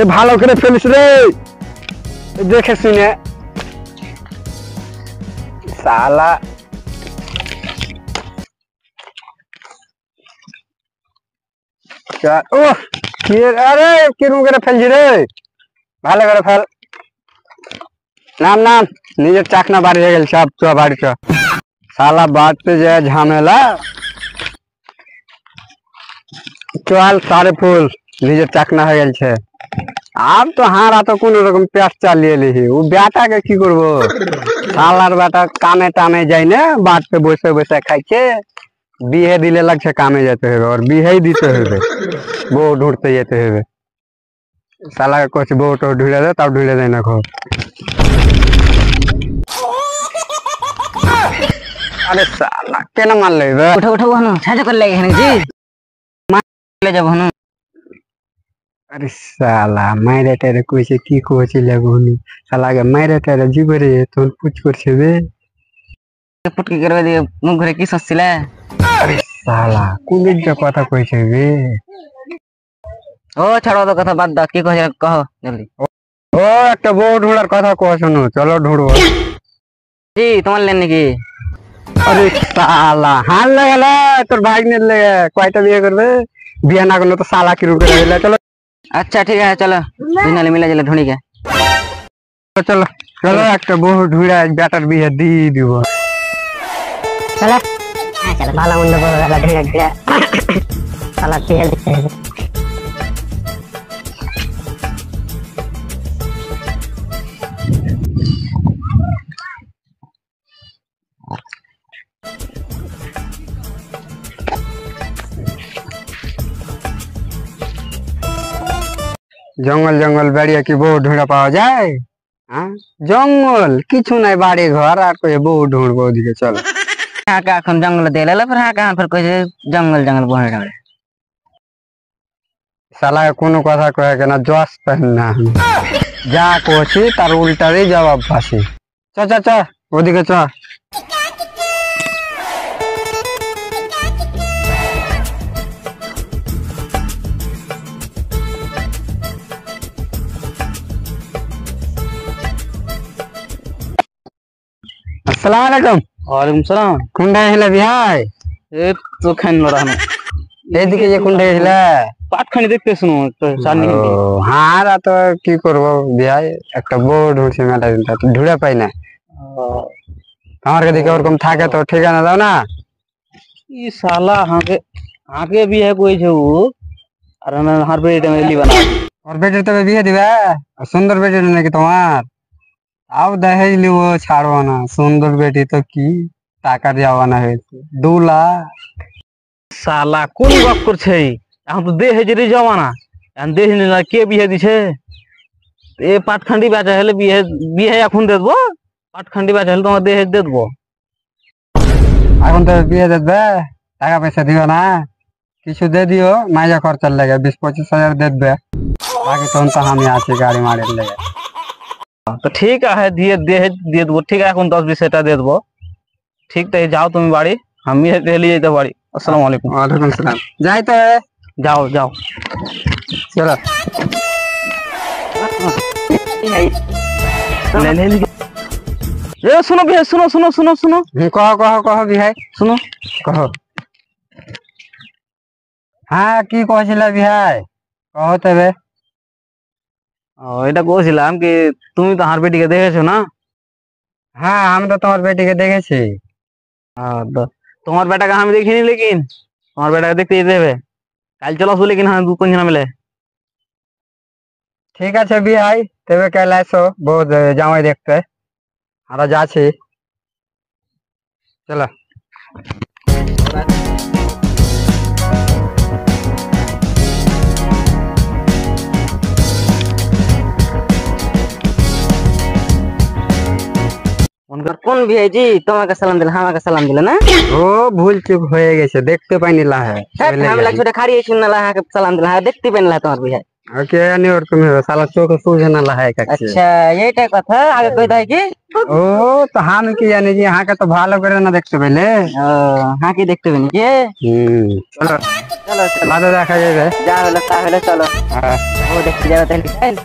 এ ভালো করে ফেলিস রে, দেখে শুনে শালা। ও আরে কিরম করে ফেলছি রে, ভালো করে ফেল। নাম নাম নিজের চাকনা বাড়ি হয়ে গেল, সব চ বাড়ি চ। শালা বাড়তে যে ঝামেলা, চল সারে ফুল নিজের চাকনা হয়ে গেছে। अब तो हारा तो कोन रकम पेट चालिए लिही उ बेटा के की करबो। सालार बेटा कामे टामे जाय ने, बाट पे बसे बसे खाइ छे, बिहे दिले लग छे कामे जेते हेबे और बिहे ही दिते हेबे, बो ढूंढते जेते हेबे। साला के कुछ बो तो ढूंढे दे, तब ढूंढे दे ना खो। अरे साला केना मार लेबे, उठो उठो हनु छाजे कर लागे हनु जी मार ले जब हनु। अरे साला मारे तेरे कोइसे की कोची लगोनी, साला के मारे तेरे जीवरे तो पूछ कर छेबे पुटकी करबे दे मुख घरे की ससिला। अरे साला कुलिक के কথা কইছে বে। ও ছাড়ো তো কথা বাদ দাও, কি কইছে কहो জলদি। ও একটা বউ ঢোড়ার কথা কও শুনো, চলো ঢোড়ো। জি তোমার লেন নাকি? अरे साला हाल लगला তোর ভাগ্নের লাগে কয়টা বিয়ে করবে, বিয়ে না করলে তো साला কি রূপে रहला। चलो अच्छा ठीक है चलो দুনালে মিলা জলে ঢুনি কে चलो चलो একটা বউ ঢুড়া বেটার বিয়ে দি দিব। चलो चलो ভালো মন্দ বড় গলা ঢুড়া ঢুড়া সালা বিয়ে দিতে হবে। জঙ্গল জঙ্গল বেড়িয়ে কি বউ ঢুঁড়া পাওয়া যায়? হ্যাঁ জঙ্গল কিছু নাই, বাড়ি ঘর আর কই বউ ঢুঁড়বো ওদিকে। চলো হাঁকা এখন জঙ্গল দিয়ে এলো, फिर হাঁকা फिर কইছে জঙ্গল জঙ্গল বনে ঢাড়ে। শালা কোনো কথা কয়ে কেনা জস পেন না, যা কছি তার উল্টারই জবাব ফাঁসি। চ চ চ ওদিকে চ। अस्सलाम वालेकुम। ওয়ালাইকুম সালাম। কোনটা হিলা বিহাই? এ তো খান লড়ানো এইদিকে যে কোনটা হিলা পাটখানি দেখতে শুনো তো চালনি। ও হারা তো কি করব বিহাই, একটা বউ ঢুঁড়ছে মেলা দিন তো ঢুঁড়া পাই না। আমার কাছে দিকে ওরকম থাকে তো ঠিকানা দাও না। ই শালা হাঁকে হাঁকে বিয়ে কইছে ও, আর না হার বেটা মেলি বানা। और बेटे तो बिहे दिबे, सुंदर बेटी नाকি তোমার? আও দেখাই লিও ছাড়বো না, সুন্দর বেটি তো কি টাকা দেওয়ানা হয়েছে 2 লাখ। শালা কোন গপ করছে, এখন তো দেহে যে জমানা, এখন দেহে না কে বিয়ে দিছে। এ পাটখান্ডি বেচা হলে বিয়ে বিয়ে এখন দেবো, পাটখান্ডি বেচা হলে তোমার দেহে দেবো। এখন তো বিয়ে দেবে, টাকা পয়সা দিও না, কিছু দে দিও মাইজা খরচার লাগে 20-25 হাজার দেবে, বাকি তখন তো আমি আছি গাড়ি মারের লেগে। তো ঠিক আছে দিয়ে দেহে দিয়ে দেবো, ঠিক আছে এখন 10-20 হাজার দিয়ে দেবো। ঠিক তাই যাও তুমি বাড়ি, আমি হেলে যেতে পারি। আসসালামু আলাইকুম। ওয়ালাইকুম সালাম। যাই তো, যাও যাও চলো। এ শুনো বিয়ে শুনো শুনো শুনো শুনো কহ কহ কহ বিহাই শুনো কহ। হ্যাঁ কি কহছিল বিহাই, কহ তবে। এটা বলছিলাম কি তুমি তো হার বেটিকে দেখেছো না? হ্যাঁ আমি তো তোমার বেটিকে দেখেছি। তো তোমার বেটাকে আমি দেখিনি, লেকিন তোমার বেটাকে দেখতে যেতে হবে। কাল চলো আসবো, লেকিন হ্যাঁ 2-3 জন মিলে। ঠিক আছে বিহাই, তবে কাল আসো বউ জামাই দেখতে, আমরা যাচ্ছি। চলো। কোন বিয়ে জি তোমাকে সালাম দিলে আমাকে সালাম দিলে না? ও ভুল চুক হয়ে গেছে, দেখতে পাইনি লাহে আমি লাগছে খারিয়ে শুনে লাহাকে সালাম দিলে, হ্যাঁ দেখতে পেন না তোমার বিয়ে। ওকে আনি ওর তুমি সালা চোখ সুজে না লাহে কাছে। আচ্ছা এইটা কথা আগে কই দাই কি? ও তো আমি কি জানি যে হাঁকে তো ভালো করে না দেখতে পেলে। ও হ্যাঁ কি দেখতে পেনি কি? চলো। চলো চলো বাদে দেখা যাবে। যা হলো তা হলো চলো হ্যাঁ। ও দেখতে যাবে তাহলে